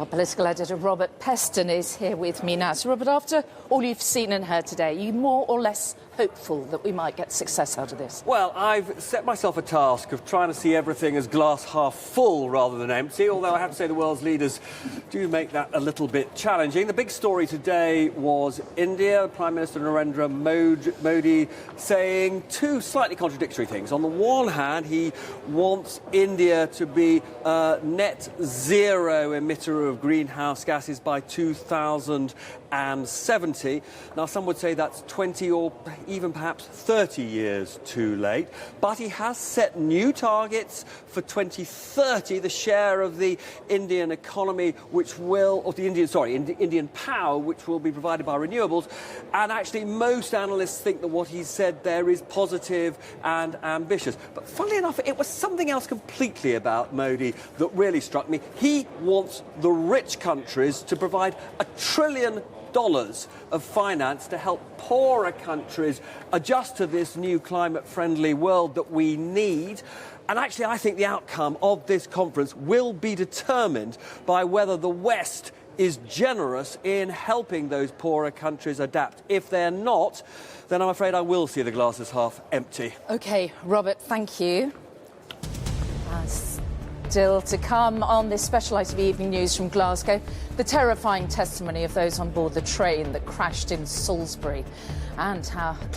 Our political editor, Robert Peston, is here with me now. So, Robert, after all you've seen and heard today, are you more or less hopeful that we might get success out of this? Well, I've set myself a task of trying to see everything as glass half full rather than empty, although I have to say the world's leaders do make that a little bit challenging. The big story today was India. Prime Minister Narendra Modi saying two slightly contradictory things. On the one hand, he wants India to be a net zero emitter of greenhouse gases by 2070. Now, some would say that's 20 or even perhaps 30 years too late. But he has set new targets for 2030. The share of the Indian economy, which will, or the Indian power, which will be provided by renewables. And actually, most analysts think that what he said there is positive and ambitious. But funnily enough, it was something else completely about Modi that really struck me. He wants the rich countries to provide $1 trillion of finance to help poorer countries adjust to this new climate-friendly world that we need. And actually, I think the outcome of this conference will be determined by whether the West is generous in helping those poorer countries adapt. If they're not, then I'm afraid I will see the glass as half empty. OK, Robert, thank you. Still to come on this special ITV Evening News from Glasgow, the terrifying testimony of those on board the train that crashed in Salisbury and how